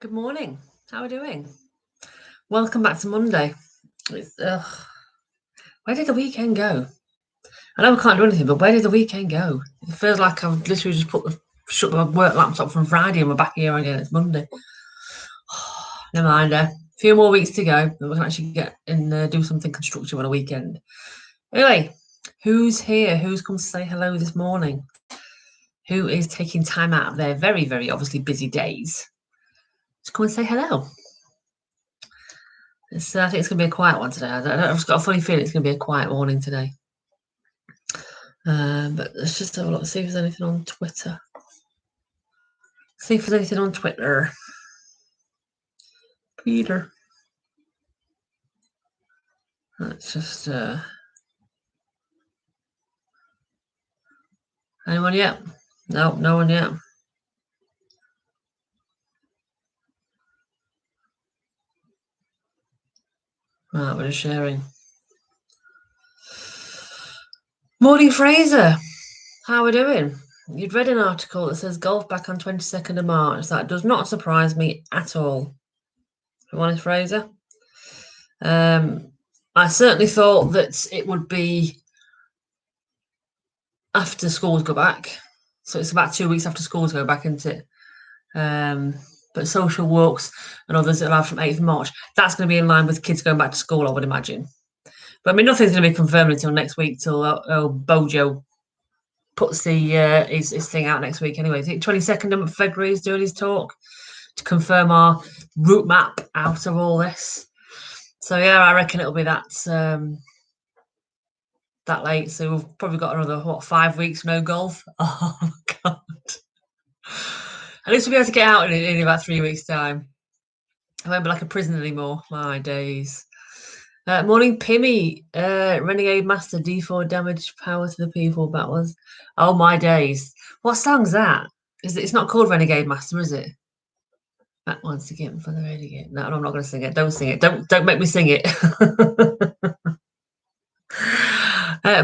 Good morning. How are we doing? Welcome back to Monday. Where did the weekend go? I know we can't do anything, but where did the weekend go? It feels like I've literally just shut my work laptop from Friday and we're back here again. It's Monday. Never mind. A few more weeks to go. We can actually get and do something constructive on a weekend. Anyway, who's here? Who's come to say hello this morning? Who is taking time out of their very, very obviously busy days to come and say hello? I think it's going to be a quiet one today. I've just got a funny feeling it's going to be a quiet morning today. But let's just have a look, see if there's anything on Twitter. Peter. Let's just... Anyone yet? No, no one yet. Right, we're just sharing. Morning, Fraser. How are we doing? You'd read an article that says golf back on 22nd of March. That does not surprise me at all. Morning, Fraser. I certainly thought that it would be after schools go back. So it's about 2 weeks after schools go back, isn't it? But social walks and others allowed from 8th of March. That's going to be in line with kids going back to school, I would imagine. But I mean, nothing's going to be confirmed until next week, till Bojo puts his thing out next week anyway. I think 22nd of February is doing his talk to confirm our route map out of all this. So yeah, I reckon it'll be that late. So we've probably got another 5 weeks no golf. Oh God. At least we'll be able to get out in about 3 weeks' time. I won't be like a prison anymore. My days. Morning, Pimmy. Renegade Master D4 damage power to the people. That was. Oh my days. What song's that? It's not called Renegade Master, is it? That one's to get for the Renegade. No, I'm not going to sing it. Don't sing it. Don't make me sing it.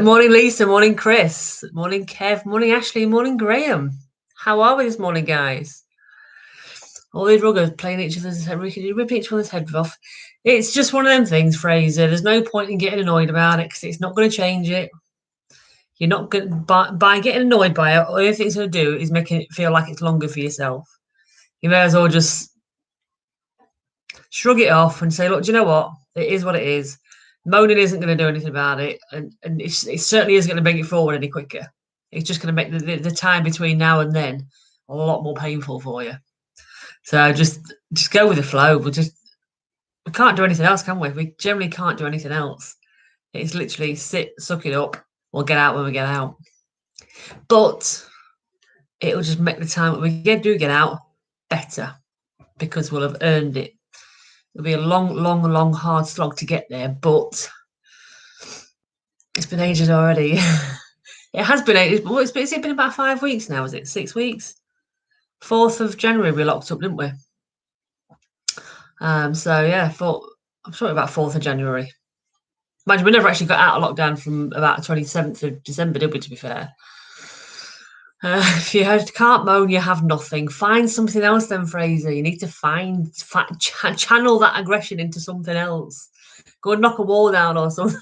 Morning, Lisa. Morning, Chris. Morning, Kev. Morning, Ashley. Morning, Graham. How are we this morning, guys? All these ruggers playing each other's head, ripping each other's heads off. It's just one of them things, Fraser. There's no point in getting annoyed about it because it's not going to change it. You're not going by getting annoyed by it. All you think it's going to do is making it feel like it's longer for yourself. You may as well just shrug it off and say, look, do you know what? It is what it is. Moaning isn't going to do anything about it, and it certainly isn't going to bring it forward any quicker. It's just going to make the time between now and then a lot more painful for you. So just go with the flow. We can't do anything else, can we? We generally can't do anything else. It's literally sit, suck it up. We'll get out when we get out. But it'll just make the time that we do get out better because we'll have earned it. It'll be a long, hard slog to get there, but it's been ages already. It has been ages. But it's been about 5 weeks now, is it? 6 weeks? 4th of January we locked up, didn't we? So yeah, I'm sorry about 4th of January. Imagine we never actually got out of lockdown from about 27th of December, did we, to be fair? If you can't moan, you have nothing. Find something else then, Fraser. You need to channel that aggression into something else. Go and knock a wall down or something.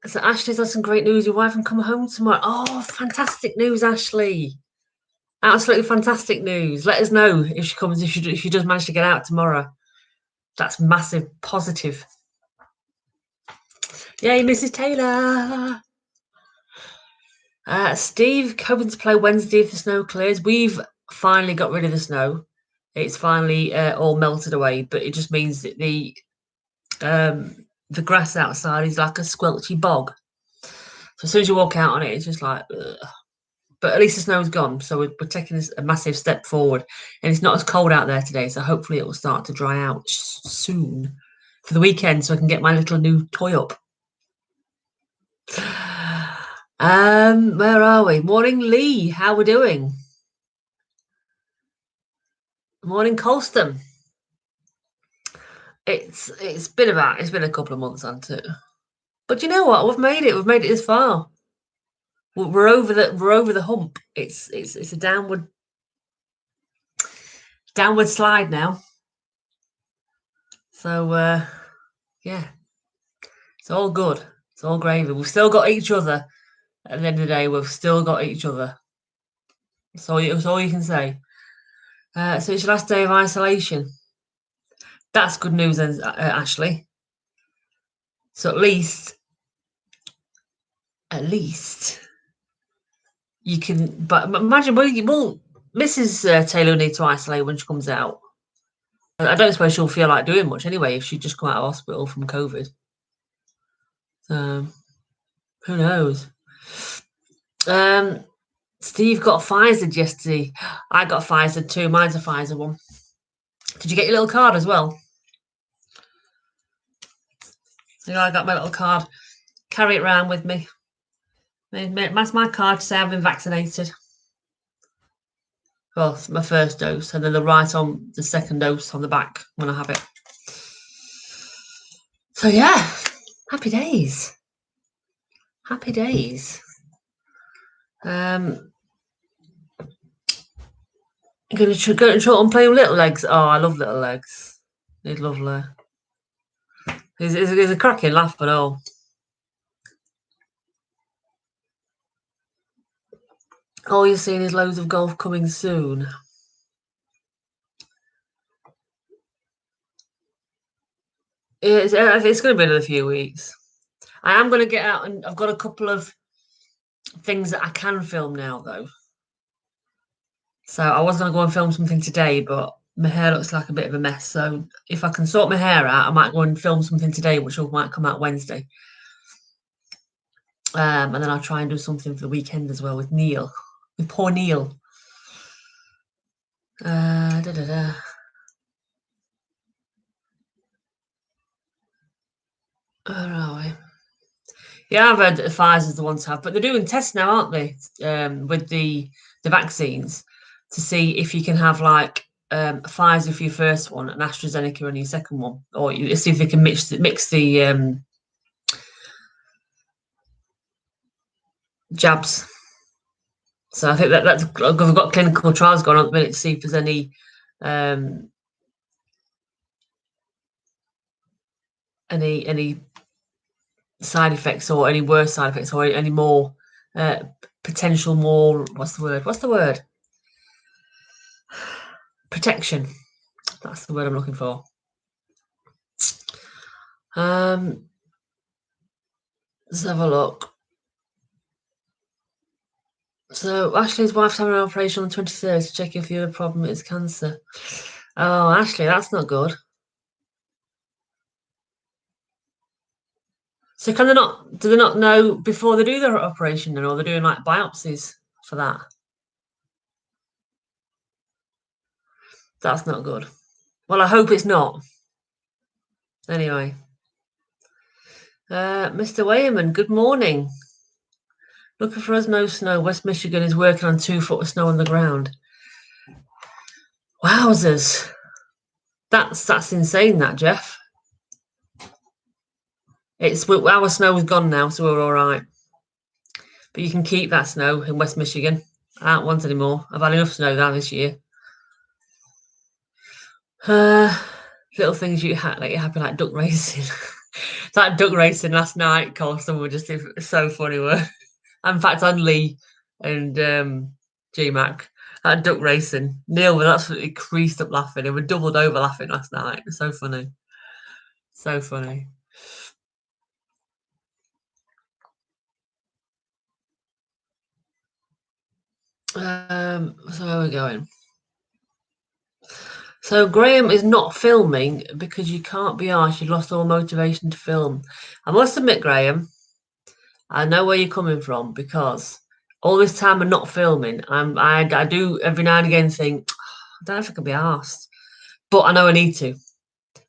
So Ashley's had some great news. Your wife can come home tomorrow. Oh, fantastic news, Ashley. Absolutely fantastic news. Let us know if she comes, if she does manage to get out tomorrow. That's massive positive. Yay, Mrs. Taylor. Steve, hoping to play Wednesday if the snow clears. We've finally got rid of the snow. It's finally all melted away, but it just means that the grass outside is like a squelchy bog. So as soon as you walk out on it, it's just like, ugh. But at least the snow's gone, so we're taking a massive step forward. And it's not as cold out there today, so hopefully it will start to dry out soon for the weekend so I can get my little new toy up. Where are we? Morning, Lee. How we doing? Morning, Colston. It's been a couple of months, hasn't it? But you know what? We've made it. We've made it this far. We're over the hump. It's a downward downward slide now. So, yeah, it's all good. It's all gravy. We've still got each other. At the end of the day, we've still got each other. So it's all you can say. So it's your last day of isolation. That's good news then, Ashley. So at least you can. But imagine, well, Mrs. Taylor will need to isolate when she comes out. I don't suppose she'll feel like doing much anyway if she just come out of hospital from COVID. Who knows? Steve got Pfizer yesterday. I got Pfizer too. Mine's a Pfizer one. Did you get your little card as well? Yeah, I got my little card. Carry it around with me. That's my card to say I've been vaccinated. Well, it's my first dose, and then they'll write on the second dose on the back when I have it. So yeah, happy days. Happy days. Going to go and play with Little Legs. Oh, I love Little Legs. He's lovely. He's a cracking laugh, but all. All you're seeing is loads of golf coming soon. It's going to be another few weeks. I am going to get out, and I've got a couple of things that I can film now, though. So I was going to go and film something today, but my hair looks like a bit of a mess. So if I can sort my hair out, I might go and film something today, which might come out Wednesday. And then I'll try and do something for the weekend as well with Neil, with poor Neil. Where are we? Yeah, I've heard that the Pfizer's the ones to have, but they're doing tests now, aren't they? With the vaccines to see if you can have like Pfizer for your first one and AstraZeneca on your second one, or see if they can mix the jabs. So I think that's we've got clinical trials going on at the minute to see if there's any side effects or any worse side effects or any more potential more what's the word protection. That's the word I'm looking for. Let's have a look. So Ashley's wife's having an operation on the 23rd to check if the other problem is cancer. Oh, Ashley, that's not good. So do they not know before they do their operation then, or they're doing like biopsies for that? That's not good. Well, I hope it's not. Anyway. Mr. Wayman, good morning. Looking for us, no snow. West Michigan is working on 2 foot of snow on the ground. Wowzers. That's insane, that, Jeff. Our snow is gone now, so we're all right. But you can keep that snow in West Michigan. I don't want any more. I've had enough snow now this year. Little things you make you happy, like duck racing. It's like duck racing last night, Cole. Someone were just so funny. In fact, on Lee and GMAC, that duck racing, Neil was absolutely creased up laughing. They were doubled over laughing last night. It was so funny. So funny. So where are we going? So Graham is not filming because you can't be asked. You lost all motivation to film. I must admit, Graham, I know where you're coming from because all this time I'm not filming. I do every now and again think, I don't know if I can be asked, but I know I need to.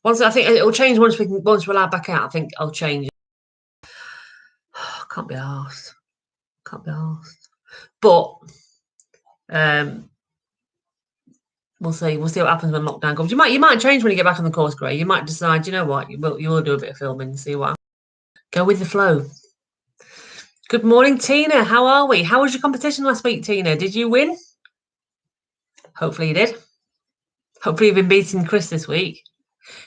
I think it'll change once we're allowed back out. I think I'll change. Can't be asked. Can't be asked. But we'll see. We'll see what happens when lockdown comes. You might change when you get back on the course, Gray. You might decide, you know what, you will do a bit of filming and see what happens. Go with the flow. Good morning, Tina. How are we? How was your competition last week, Tina? Did you win? Hopefully you did. Hopefully you've been beating Chris this week.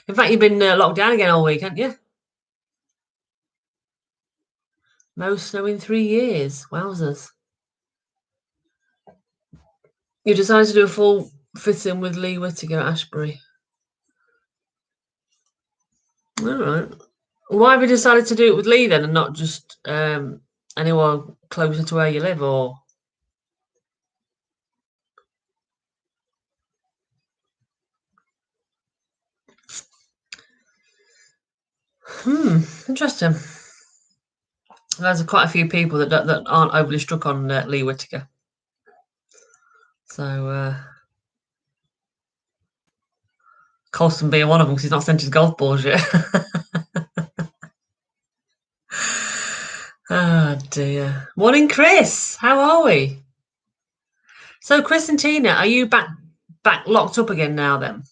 In fact, you've been locked down again all week, haven't you? Most snow in 3 years. Wowzers. You decided to do a full fitting with Lee Whittaker at Ashbury. All right. Why have you decided to do it with Lee then, and not just anyone closer to where you live, or? Interesting. There's quite a few people that aren't overly struck on Lee Whittaker. So Colston being one of them because he's not sent his golf balls yet. Oh dear. Morning, Chris. How are we? So, Chris and Tina, are you back locked up again now then?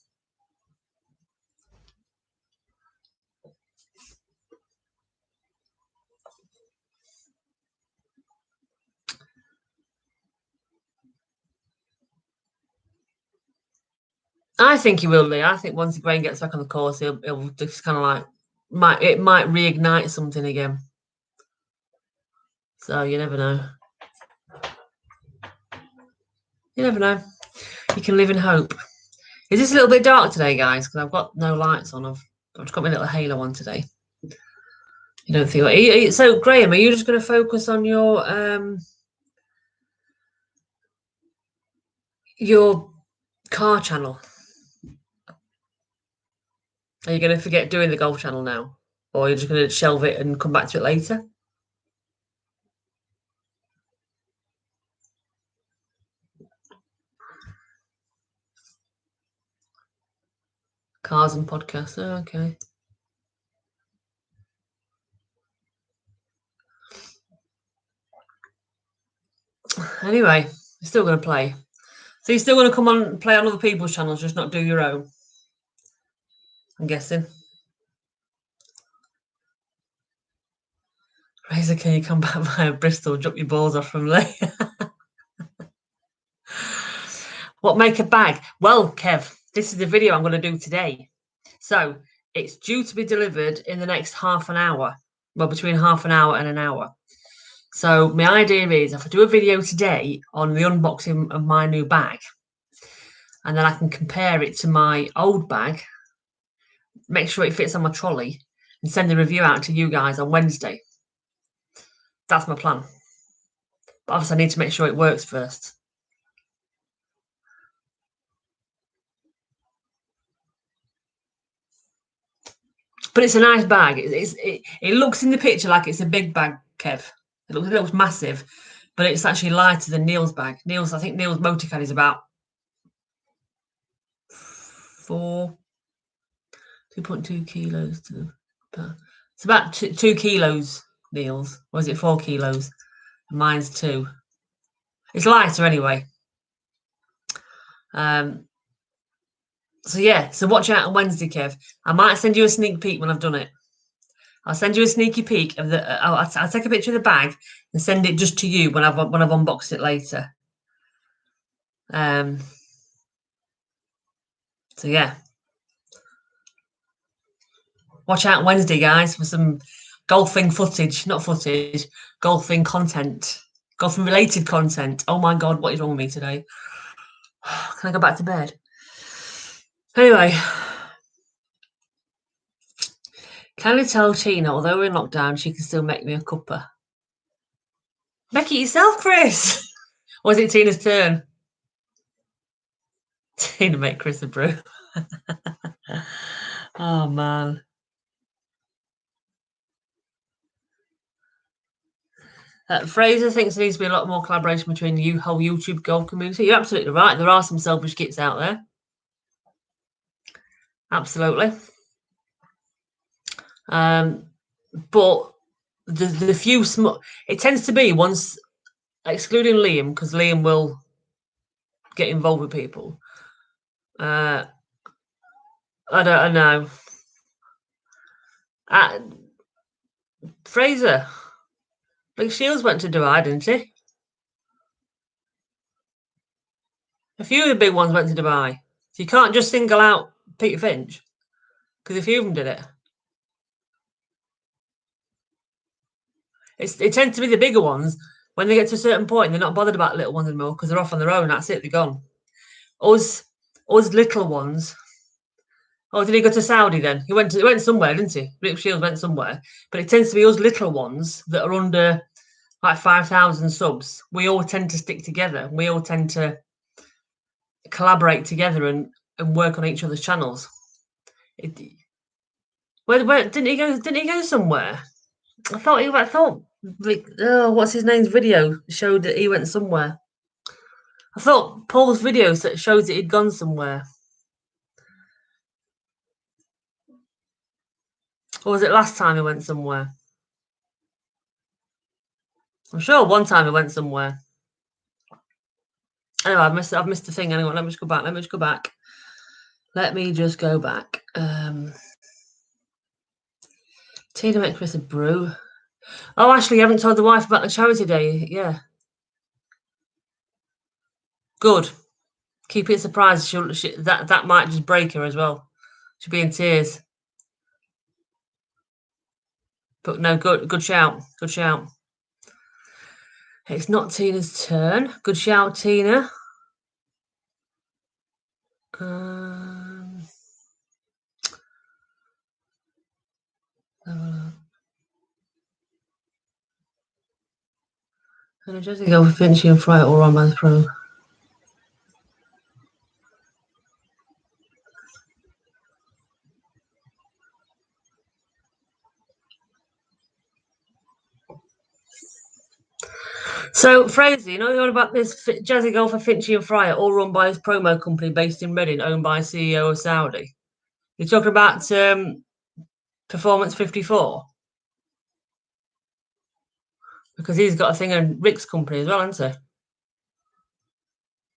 I think he will, Lee. I think once the brain gets back on the course, he'll just kind of like it might reignite something again. So you never know. You never know. You can live in hope. Is this a little bit dark today, guys? Because I've got no lights on. I've just got my little halo on today. You don't feel it. So, Graham, are you just going to focus on your car channel? Are you going to forget doing the golf channel now? Or are you just going to shelve it and come back to it later? Cars and podcasts. Oh, okay. Anyway, you're still going to play. So you're still going to come on and play on other people's channels, just not do your own? I'm guessing. Razor, can you come back via Bristol? Drop your balls off from Lee. What make a bag? Well, Kev, this is the video I'm going to do today. So it's due to be delivered in the next half an hour. Well, between half an hour and an hour. So my idea is if I do a video today on the unboxing of my new bag, and then I can compare it to my old bag, make sure it fits on my trolley, and send a review out to you guys on Wednesday. That's my plan. But obviously I need to make sure it works first. But it's a nice bag. It looks in the picture like it's a big bag, Kev. It looks massive, but it's actually lighter than Neil's bag. I think Neil's motorcad is about 2.2 kilos. It's about 2 kilos, Neil's. Or is it 4 kilos? Mine's 2. It's lighter anyway. So yeah, so watch out on Wednesday, Kev. I might send you a sneak peek when I've done it. I'll send you a sneaky peek of the. I'll take a picture of the bag and send it just to you when I've unboxed it later. So yeah, watch out Wednesday, guys, for some golfing footage, not footage, golfing content, golfing related content. Oh my God, what is wrong with me today? Can I go back to bed? Anyway, can I tell Tina, although we're in lockdown, she can still make me a cuppa? Make it yourself, Chris. Or is it Tina's turn? Tina make Chris a brew. Oh man. Fraser thinks there needs to be a lot more collaboration between the whole YouTube golf community. You're absolutely right. There are some selfish gits out there. Absolutely. But the few small, it tends to be once, excluding Liam, because Liam will get involved with people. I don't know. Fraser, Big Shields went to Dubai, didn't he? A few of the big ones went to Dubai. You can't just single out Peter Finch, because a few of them did it. It tends to be the bigger ones. When they get to a certain point, they're not bothered about little ones anymore because they're off on their own. That's it, they're gone. Us little ones. Oh, did he go to Saudi then? He went somewhere, didn't he? Rick Shields went somewhere. But it tends to be us little ones that are under like 5,000 subs. We all tend to stick together. We all tend to collaborate together and work on each other's channels. Where didn't he go? Didn't he go somewhere? I thought what's his name's video showed that he went somewhere. I thought Paul's video shows that he'd gone somewhere. Or was it last time he went somewhere? I'm sure one time he went somewhere. Anyway, I've missed the thing. Anyway, let me just go back. Let me just go back. Tina makes Chris a brew. Oh, Ashley, you haven't told the wife about the charity day. Yeah. Good. Keep it a surprise. That might just break her as well. She'll be in tears. But no, good shout. Good shout. It's not Tina's turn. Good shout, Tina. Energetic go for Finchy and Fry all on by the pro. So, Fraser, you know about this Jazzy Golf for Finchy and Fryer, all run by his promo company based in Reading, owned by CEO of Saudi. You're talking about Performance 54? Because he's got a thing on Rick's company as well, hasn't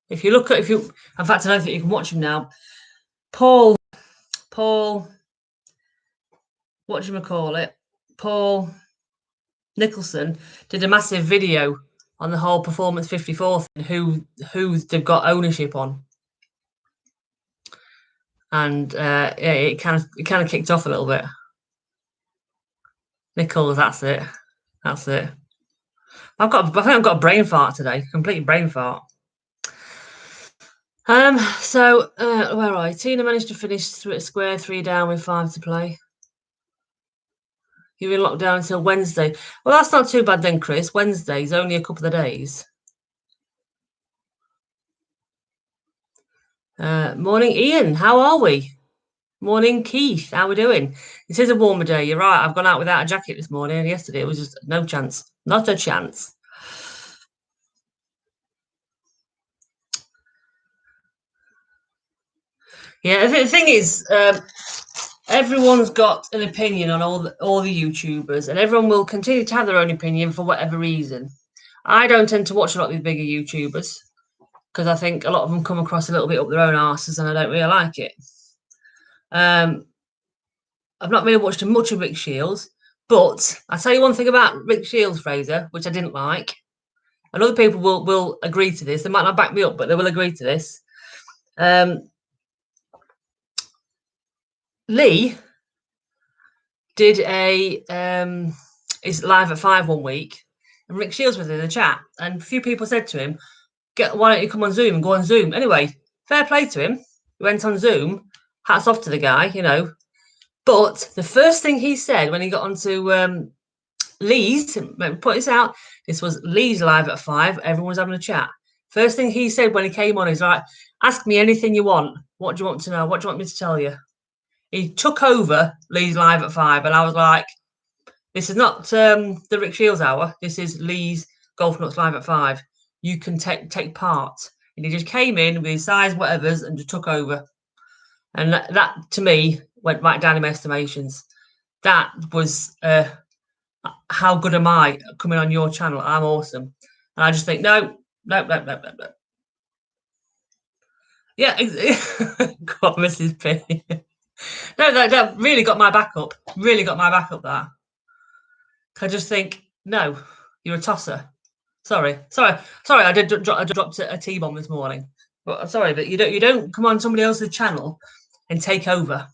he? In fact, I don't think you can watch him now. Paul, whatchamacallit, Paul Nicholson did a massive video on the whole Performance 54 thing, who they've got ownership on, and it kind of kicked off a little bit. Nichols, that's it. I think I've got a brain fart today, complete brain fart. So where are I? Tina managed to finish square 3 down with 5 to play. You're in lockdown until Wednesday. Well, that's not too bad then, Chris. Wednesday's only a couple of days. Morning, Ian. How are we? Morning, Keith. How we doing? It is a warmer day. You're right. I've gone out without a jacket this morning, and yesterday it was just no chance. Not a chance. Yeah, the thing is, everyone's got an opinion on all the YouTubers, and everyone will continue to have their own opinion for whatever reason. I don't tend to watch a lot of these bigger YouTubers because I think a lot of them come across a little bit up their own arses, and I don't really like it. I've not really watched much of Rick Shields, but I'll tell you one thing about Rick Shields, Fraser, which I didn't like, and other people will agree to this. They might not back me up, but they will agree to this. Lee did is live at 5 one week, and Rick Shields was in the chat, and a few people said to him, why don't you come on Zoom and go on Zoom? Anyway, fair play to him. He went on Zoom. Hats off to the guy, you know. But the first thing he said when he got onto Lee's, put this out, this was Lee's live at 5. Everyone was having a chat. First thing he said when he came on is, like, ask me anything you want. What do you want to know? What do you want me to tell you? He took over Lee's live at 5, and I was like, this is not the Rick Shields hour. This is Lee's Golf Nuts live at 5. You can take part. And he just came in with his size whatevers and just took over. And that to me went right down in my estimations. That was how good am I coming on your channel? I'm awesome. And I just think, no. Yeah, God, Mrs. P. No, that really got my back up. Really got my back up, that. I just think, no, you're a tosser. Sorry. I dropped a T-bomb this morning. Well, I'm sorry, but you don't come on somebody else's channel and take over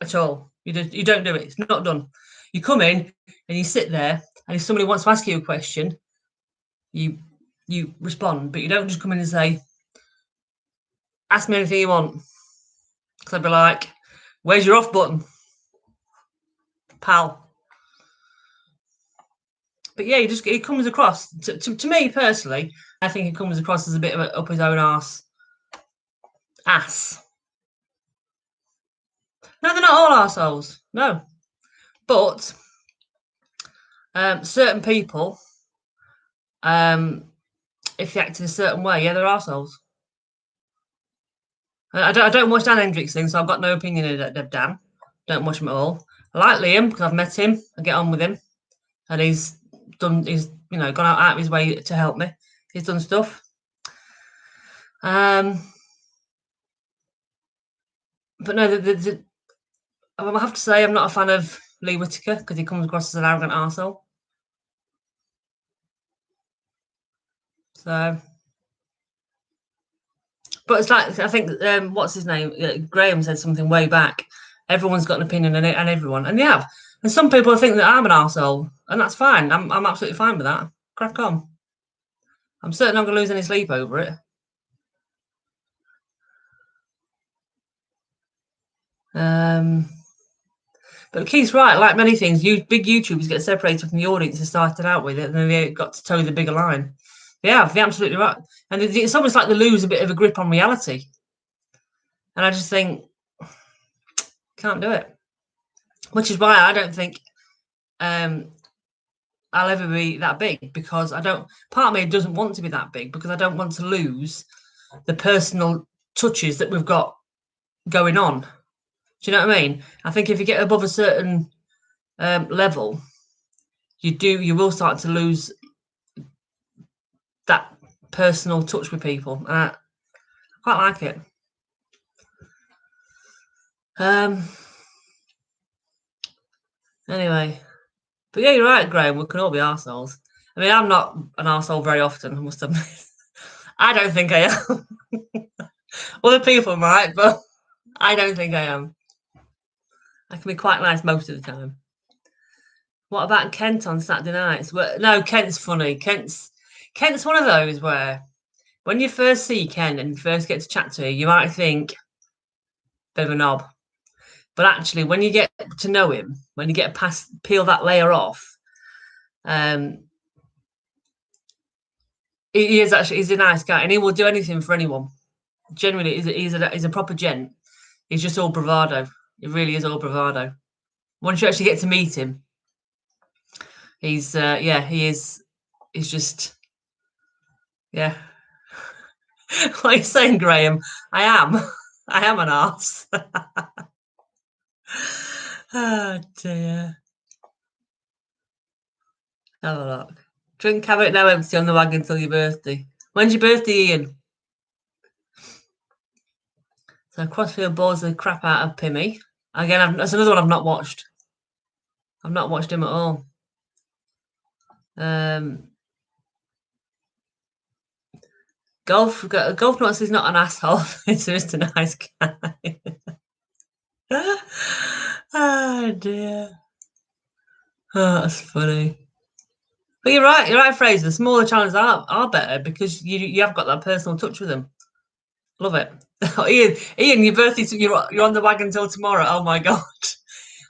at all. You don't do it. It's not done. You come in and you sit there, and if somebody wants to ask you a question, you respond, but you don't just come in and say, "Ask me anything you want." Because I'd be like, "Where's your off button, pal?" But yeah, he comes across to me personally. I think he comes across as a bit of an up his own ass. No, they're not all arseholes. No, but certain people, if they act in a certain way, yeah, they're arseholes. I don't watch Dan Hendricks things, so I've got no opinion of Dan. Don't watch him at all. I like Liam because I've met him. I get on with him, and he's gone out of his way to help me. He's done stuff. But no, I have to say I'm not a fan of Lee Whitaker because he comes across as an arrogant arsehole. So, but it's like I think what's his name? Graham said something way back. Everyone's got an opinion in it, and everyone, and they have. And some people think that I'm an arsehole, and that's fine. I'm absolutely fine with that. Crack on. I'm certainly not going to lose any sleep over it. But Keith's right. Like many things, big YouTubers get separated from the audience they started out with it, and then they got to toe the bigger line. Yeah, they're absolutely right. And it's almost like they lose a bit of a grip on reality. And I just think, can't do it. Which is why I don't think I'll ever be that big, because I don't. Part of me doesn't want to be that big because I don't want to lose the personal touches that we've got going on. Do you know what I mean? I think if you get above a certain level, you will start to lose that personal touch with people. I quite like it. Anyway, but yeah, you're right, Graham. We can all be arseholes. I mean, I'm not an arsehole very often, I must admit. I don't think I am. Other people might, but I don't think I am. I can be quite nice most of the time. What about Kent on Saturday nights? Well, no, Kent's funny. Kent's one of those where when you first see Ken and you first get to chat to him, you might think bit of a knob. But actually, when you get to know him, when you get peel that layer off, he's a nice guy, and he will do anything for anyone. Generally, he's a proper gent. He's just all bravado. He really is all bravado. Once you actually get to meet him, he is. He's just, yeah. What are you saying, Graham? I am an arse. Oh dear. Have a look. Drink have it now empty on the wagon till your birthday. When's your birthday, Ian? So Crossfield bores the crap out of Pimmy. Again, that's another one I've not watched. I've not watched him at all. Golf Nuts is not an asshole. He's just a nice guy. Oh dear. Oh, that's funny. But you're right, Fraser. The smaller channels are better because you have got that personal touch with them. Love it. Ian, your birthday, you're on the wagon till tomorrow. Oh my god.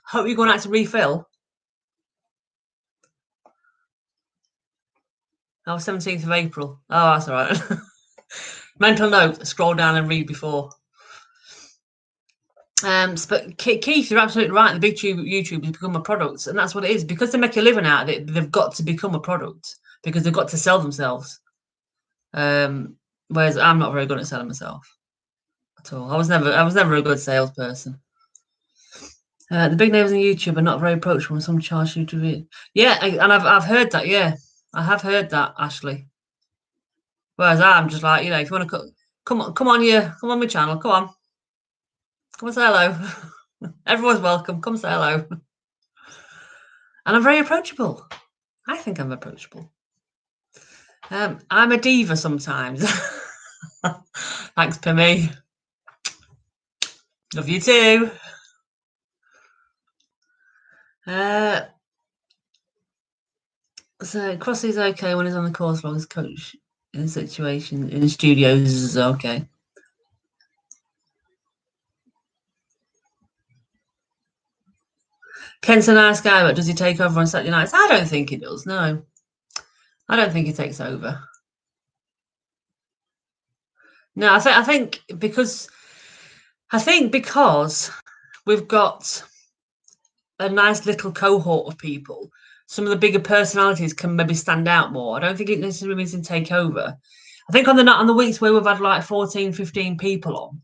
Hope you're going out to refill. Oh, 17th of April. Oh, that's all right. Mental note, scroll down and read before. But Keith, you're absolutely right. The big YouTubers become a product, and that's what it is. Because they make a living out of it, they've got to become a product because they've got to sell themselves. Whereas I'm not very good at selling myself at all. I was never a good salesperson. The big names on YouTube are not very approachable. Some charge you to read. Yeah, and I've heard that. Yeah, I have heard that, Ashley. Whereas I'm just like, if you want to come on my channel, come and say hello. Everyone's welcome. Come say hello. And I'm very approachable. I think I'm approachable. I'm a diva sometimes. Thanks, Pimmy. Love you too. So Crossy's okay when he's on the course, long as coach in the situation in the studios is okay. Kent's a nice guy, but does he take over on Saturday nights? I don't think he does. No, I don't think he takes over. No, I think because we've got a nice little cohort of people. Some of the bigger personalities can maybe stand out more. I don't think it necessarily means to take over. I think on the weeks where we've had like 14, 15 people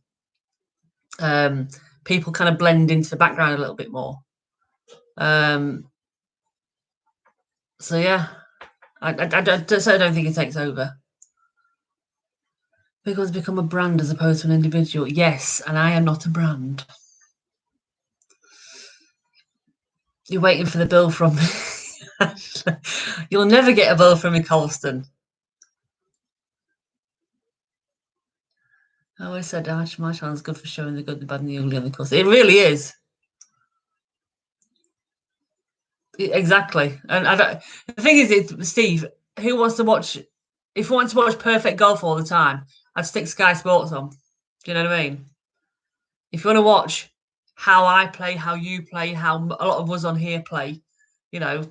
on, people kind of blend into the background a little bit more. So yeah, I don't think it takes over. Because become a brand as opposed to an individual. Yes, and I am not a brand. You're waiting for the bill from me. You'll never get a bill from me, Colston. I always said my channel's good for showing the good, the bad, and the ugly on the course. It really is. Exactly. And the thing is, Steve, who wants to watch? If you want to watch perfect golf all the time, I'd stick Sky Sports on. Do you know what I mean? If you want to watch how I play, how you play, how a lot of us on here play, you know,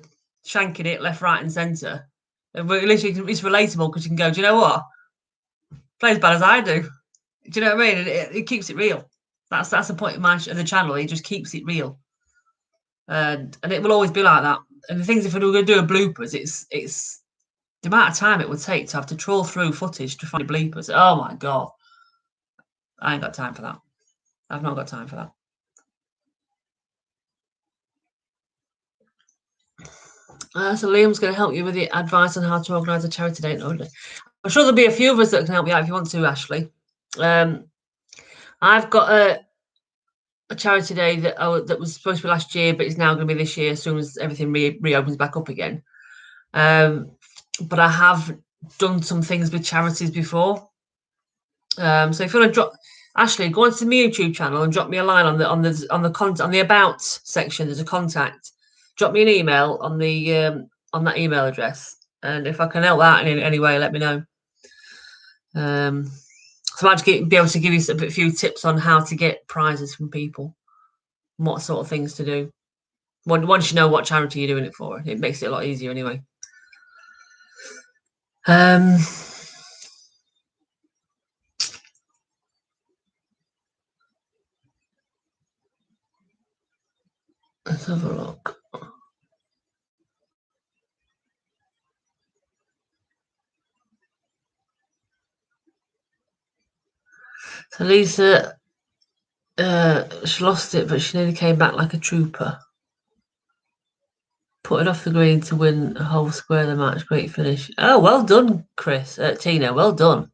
shanking it left, right, and centre. At least it's relatable because you can go, do you know what? Play as bad as I do. Do you know what I mean? It keeps it real. That's the point of the channel. It just keeps it real, and it will always be like that. And the things, if we're going to do a bloopers, it's the amount of time it would take to have to trawl through footage to find bloopers. Oh my god, I ain't got time for that. I've not got time for that. So Liam's going to help you with the advice on how to organise a charity day. I'm sure there'll be a few of us that can help you out if you want to, Ashley. I've got a charity day that was supposed to be last year, but it's now going to be this year as soon as everything reopens back up again. But I have done some things with charities before. So if you want to drop, Ashley, go onto my YouTube channel and drop me a line on the about section. There's a contact. Drop me an email on that email address, and if I can help out in any way, let me know. So I'd be able to give you a few tips on how to get prizes from people, and what sort of things to do. Once you know what charity you're doing it for, it makes it a lot easier anyway. Let's have a look. So Lisa, she lost it, but she nearly came back like a trooper. Put it off the green to win a whole square of the match. Great finish. Oh, well done, Chris. Tina, well done.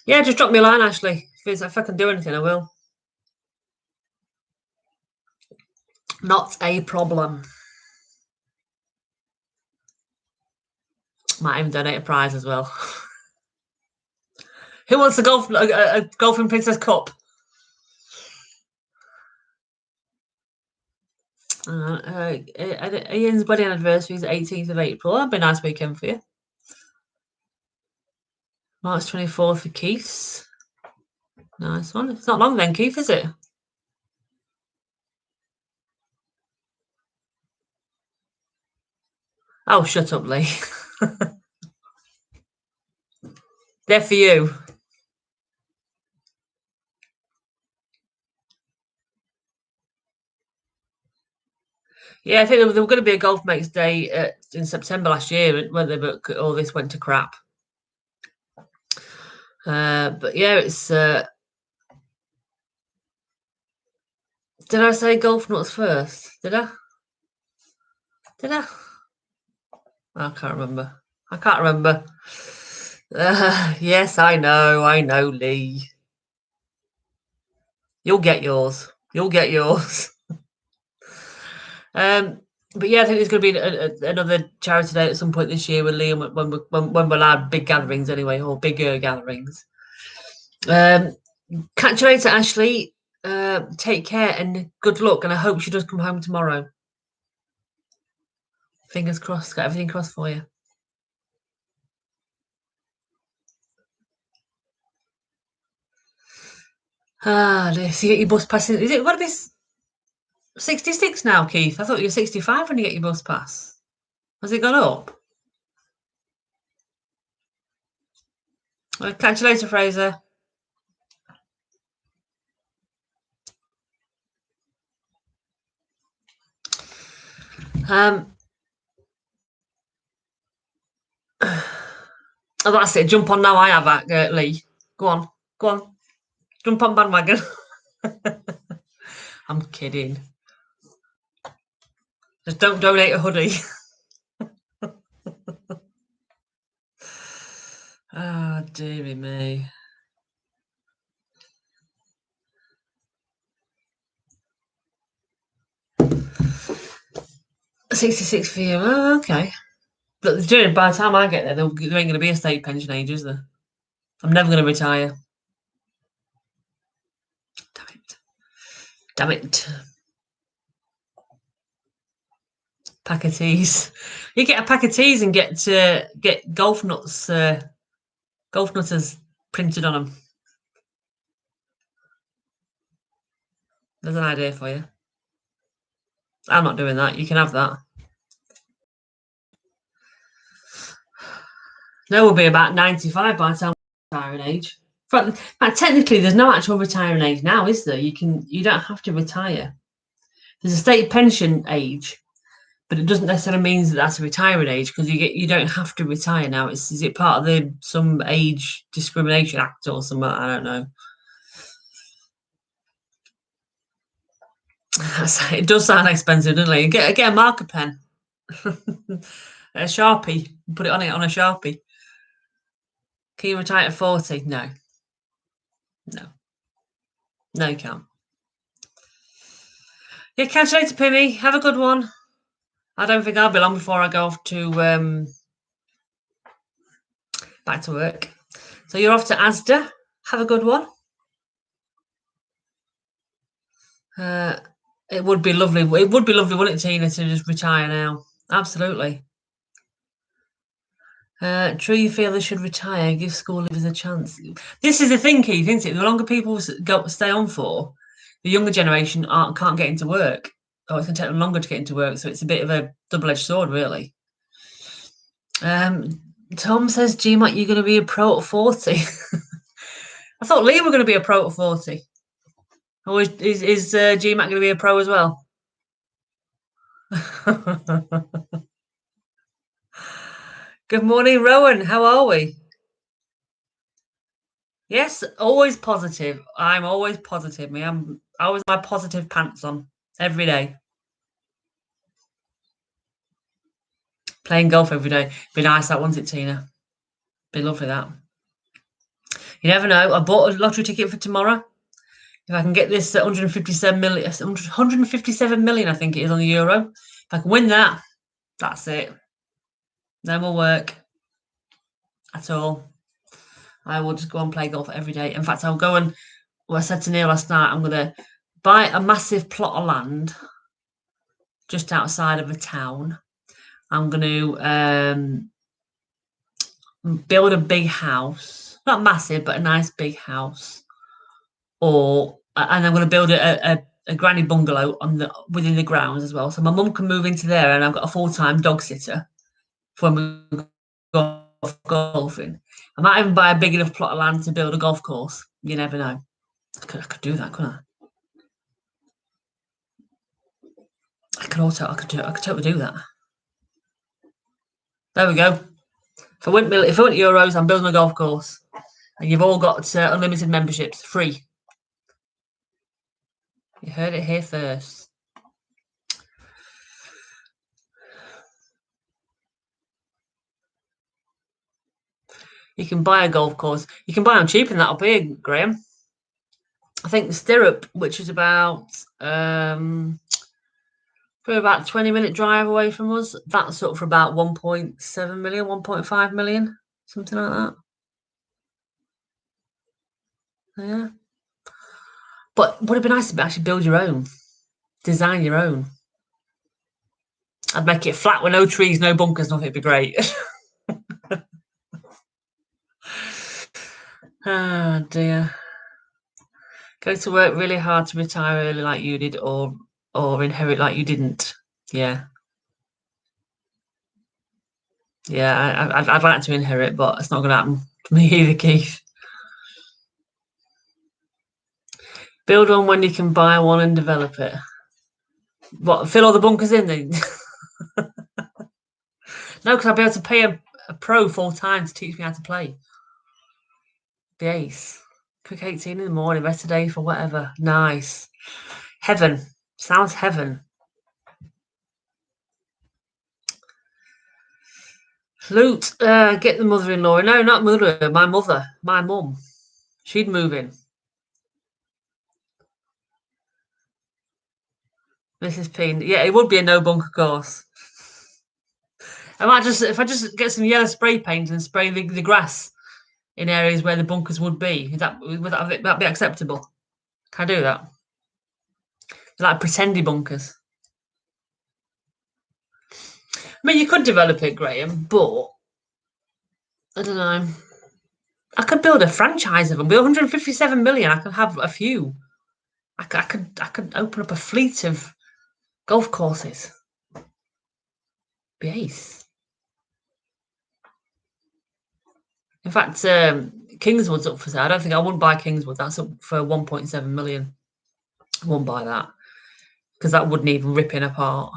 Yeah, just drop me a line, Ashley. If I can do anything, I will. Not a problem. Might even donate a prize as well. Who wants a golfing princess cup? Ian's wedding anniversary is the 18th of April. That'd be a nice weekend for you. March 24th for Keith's. Nice one. It's not long then, Keith, is it? Oh, shut up, Lee. They're for you. Yeah, I think there were going to be a golf mates day in September last year, weren't they? But all this went to crap. But yeah, it's. Did I say golf nuts first? Did I? Did I? I can't remember. Yes, I know, Lee. You'll get yours. You'll get yours. But yeah, I think there's going to be another charity day at some point this year with Liam when we'll have big gatherings anyway, or bigger gatherings. Catch you later, Ashley. Take care and good luck, and I hope she does come home tomorrow. Fingers crossed. Got everything crossed for you. Let's see, get your bus pass. Is it what is 66 now, Keith? I thought you were 65 when you get your bus pass. Has it gone up? Well, catch you later, Fraser. Oh, that's it. Jump on now. I have Lee. Go on. Jump on bandwagon. I'm kidding. Just don't donate a hoodie. Dearie me. 66 for you. Oh, okay. But by the time I get there, there ain't going to be a state pension age, is there? I'm never going to retire. Damn it. Pack of teas. You get a pack of teas and get golf nutters printed on them. There's an idea for you. I'm not doing that. You can have that. No, we'll be about 95 by the time we're retiring age. But technically, there's no actual retiring age now, is there? You don't have to retire. There's a state pension age, but it doesn't necessarily mean that that's a retiring age because you don't have to retire now. Is it part of some age discrimination act or something? I don't know. It does sound expensive, doesn't it? Get a marker pen, a Sharpie, put it on a Sharpie. Can you retire at 40? No, you can't. Yeah, catch you later, Pimmy. Have a good one. I don't think I'll be long before I go off to back to work. So you're off to Asda. Have a good one. It would be lovely. It would be lovely, wouldn't it, Tina, to just retire now? Absolutely. True, you feel they should retire, give school leavers a chance. This is the thing, Keith, isn't it? The longer people stay on for, the younger generation can't get into work. Or it's going to take them longer to get into work. So it's a bit of a double-edged sword, really. Tom says, GMAT, you're going to be a pro at 40. I thought Liam were going to be a pro at 40. Or is GMAT going to be a pro as well? Good morning, Rowan. How are we? Yes, always positive. I'm always positive. I'm always my positive pants on every day. Playing golf every day. Be nice, that wouldn't it, Tina? Be lovely, that. You never know. I bought a lottery ticket for tomorrow. If I can get this 157 million, I think it is on the euro. If I can win that, that's it. No more work at all. I will just go and play golf every day. In fact, I'll go and, well, I said to Neil last night, I'm going to buy a massive plot of land just outside of a town. I'm going to build a big house, not massive, but a nice big house. And I'm going to build a granny bungalow within the grounds as well. So my mum can move into there, and I've got a full-time dog sitter for when we go golfing. I might even buy a big enough plot of land to build a golf course. You never know. I could do that, couldn't I? I could totally do that. There we go. If I went euros, I'm building a golf course, and you've all got unlimited memberships, free. You heard it here first. You can buy a golf course. You can buy them cheap, and that'll be Graham. I think the Stirrup, which is about probably about a 20-minute drive away from us, that's up for about 1.7 million, 1.5 million, something like that. Yeah. But would it be nice to actually build your own, design your own? I'd make it flat with no trees, no bunkers, nothing. It'd be great. Oh dear. Go to work really hard to retire early like you did, or inherit like you didn't. Yeah. Yeah, I'd like to inherit, but it's not going to happen to me either, Keith. Build one when you can buy one and develop it. What, fill all the bunkers in then? No, because I'll be able to pay a pro full time to teach me how to play. The ace. Quick 18 in the morning, rest of the day for whatever. Nice. Heaven. Sounds heaven. Loot, get the mother-in-law. No, not mother, my mother, my mum. She'd move in. Mrs. Peen. Yeah, it would be a no bunker course. I might just, if I just get some yellow spray paint and spray the grass in areas where the bunkers would be, would that be acceptable? Can I do that? Like pretendy bunkers. I mean, you could develop it, Graham, but I don't know. I could build a franchise of them. With 157 million, I could have a few. I could open up a fleet of golf courses. Be ace. In fact, Kingswood's up for sale. I wouldn't buy Kingswood. That's up for 1.7 million. I wouldn't buy that because that would need ripping apart.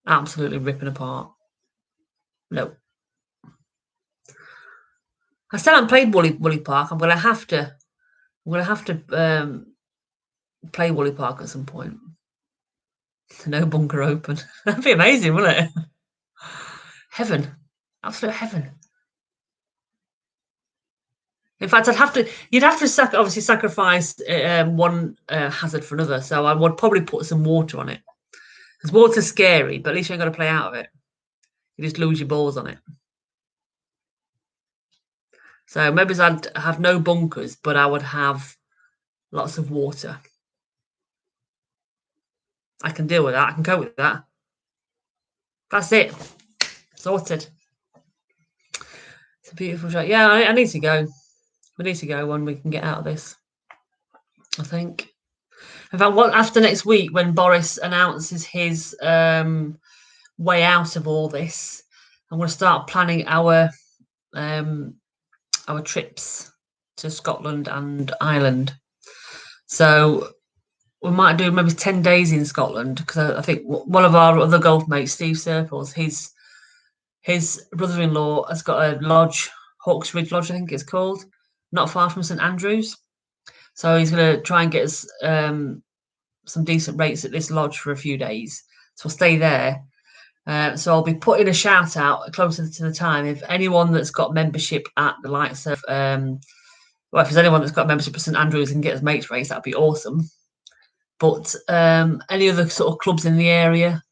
Absolutely ripping apart. No. I still haven't played Woolly Park. I'm gonna have to play Woolly Park at some point. No bunker open. That'd be amazing, wouldn't it? Heaven. Absolute heaven. In fact, you'd have to obviously sacrifice one hazard for another. So I would probably put some water on it. Because water's scary, but at least you ain't got to play out of it. You just lose your balls on it. So maybe I'd have no bunkers, but I would have lots of water. I can deal with that. I can cope with that. That's it. Sorted. It's a beautiful shot. Yeah, I need to go. We need to go when we can get out of this, I think. In fact, after next week, when Boris announces his way out of all this, I'm going to start planning our trips to Scotland and Ireland. So we might do maybe 10 days in Scotland, because I think one of our other golf mates, Steve Serples, his brother-in-law has got a lodge, Hawks Ridge Lodge, I think it's called, not far from St Andrews. So he's going to try and get us some decent rates at this lodge for a few days. So we'll stay there. So I'll be putting a shout out closer to the time. If anyone that's got membership at the likes of, well, if there's anyone that's got membership at St Andrews and get us mates rates, that'd be awesome. But any other sort of clubs in the area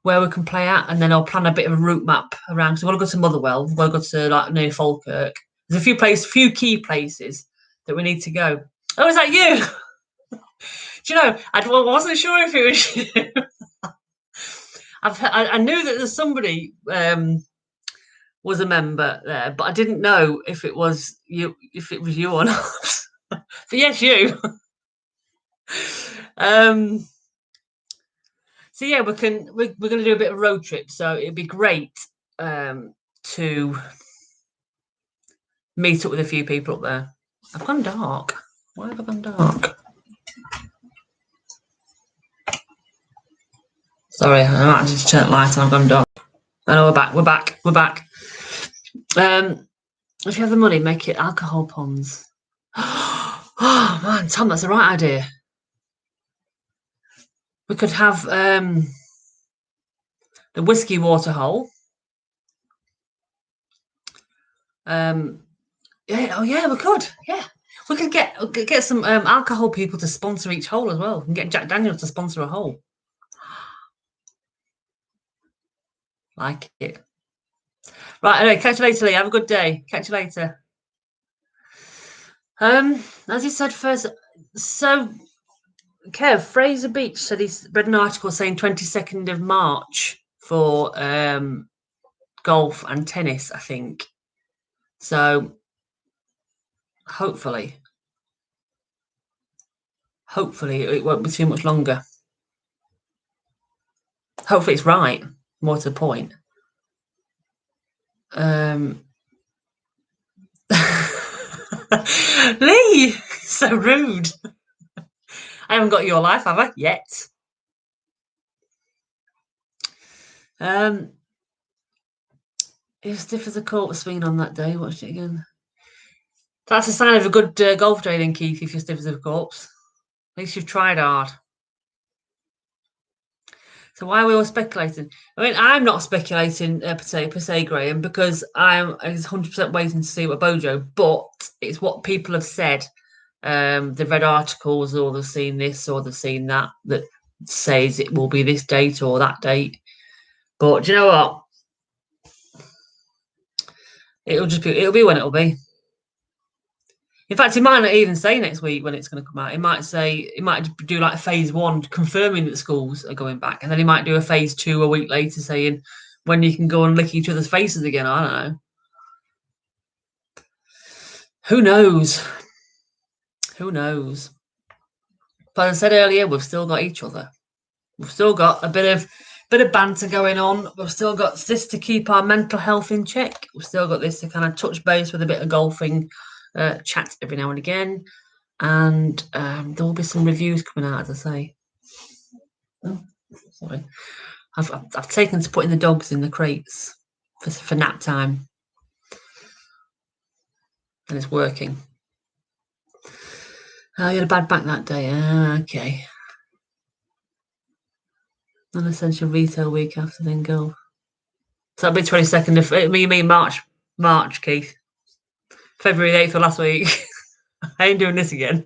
where we can play at, and then I'll plan a bit of a route map around. So I want to go to Motherwell, we want to go to like near Falkirk. There's a few key places that we need to go. Oh, is that you? Do you know, I wasn't sure if it was you. I knew that there's somebody was a member there, but I didn't know if it was you or not. But yes, you. So yeah, we're going to do a bit of a road trip. So it'd be great to meet up with a few people up there. I've gone dark. Why have I gone dark? Sorry, I might just turn the light on. I've gone dark. I know we're back. If you have the money, make it alcohol ponds. Oh man, Tom, that's the right idea. We could have the whiskey waterhole. Yeah, oh yeah, we could. Yeah, We could get some alcohol people to sponsor each hole as well, and get Jack Daniels to sponsor a hole. Like it. Right, anyway, catch you later, Lee. Have a good day. Catch you later. As you said first, so Kev, Fraser Beach said he's read an article saying 22nd of March for golf and tennis, I think. So hopefully it won't be too much longer. Hopefully it's right, more to the point. Lee, so rude. I haven't got your life, have I? Yet. It's stiff as a corpse been on that day. Watched it again. That's a sign of a good golf day, then, Keith. If you're stiff as a corpse, at least you've tried hard. So why are we all speculating? I mean, I'm not speculating per se, Graham, because I'm 100% waiting to see what Bojo. But it's what people have said. They've read articles, or they've seen this, or they've seen that says it will be this date or that date. But do you know what? It'll be when it'll be. In fact, it might not even say next week when it's going to come out. It might do like phase 1, confirming that the schools are going back, and then he might do a phase 2 a week later, saying when you can go and lick each other's faces again. I don't know. Who knows? Who knows? But as I said earlier, we've still got each other. We've still got a bit of banter going on. We've still got this to keep our mental health in check. We've still got this to kind of touch base with a bit of golfing chat every now and again. And there will be some reviews coming out, as I say. Oh, sorry. I've taken to putting the dogs in the crates for nap time. And it's working. Oh, you had a bad back that day. Okay. Non-essential retail week after then go. So that'll be 22nd of you mean March, Keith. February 8th of last week. I ain't doing this again.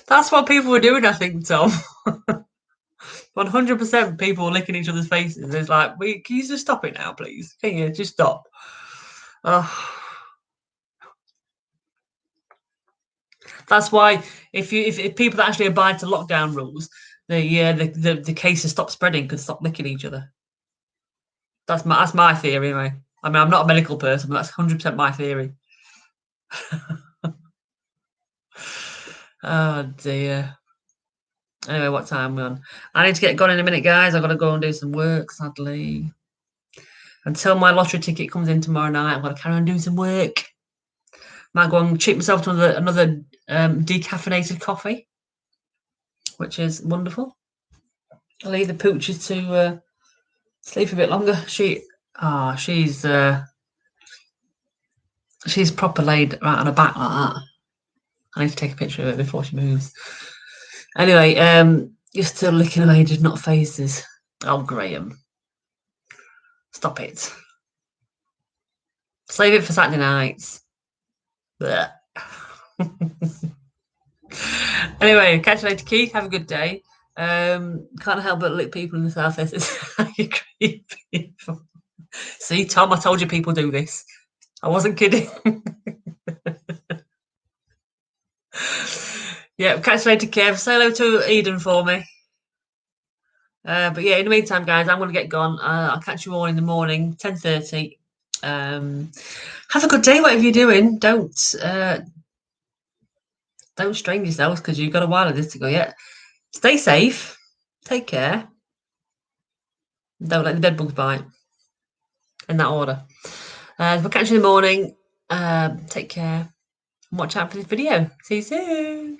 That's what people were doing, I think, Tom. 100% people were licking each other's faces. It's like, can you just stop it now, please? Can you just stop? That's why if people that actually abide to lockdown rules, the cases stop spreading because stop licking each other. That's my theory, anyway. I mean, I'm not a medical person, but that's 100% my theory. Oh dear. Anyway, what time we're on? I need to get gone in a minute, guys. I've got to go and do some work, sadly. Until my lottery ticket comes in tomorrow night, I'm going to carry on doing some work. Might go and treat myself to another decaffeinated coffee, which is wonderful. I'll leave the pooches to sleep a bit longer. She's proper laid right on her back like that. I need to take a picture of it before she moves. Anyway, you're still licking away, just not faces. Oh, Graham. Stop it. Save it for Saturday nights. Anyway, catch you later, Keith. Have a good day. Can't help but lick people in the south. See, Tom, I told you people do this. I wasn't kidding. Yeah, catch you later, Kev. Say hello to Eden for me. But yeah, in the meantime, guys, I'm going to get gone. I'll catch you all in the morning, 10:30. Have a good day, whatever you're doing. Don't strain yourselves because you've got a while of this to go yet. Stay safe. Take care. Don't let the bed bugs bite. In that order. We'll catch you in the morning. Take care. And watch out for this video. See you soon.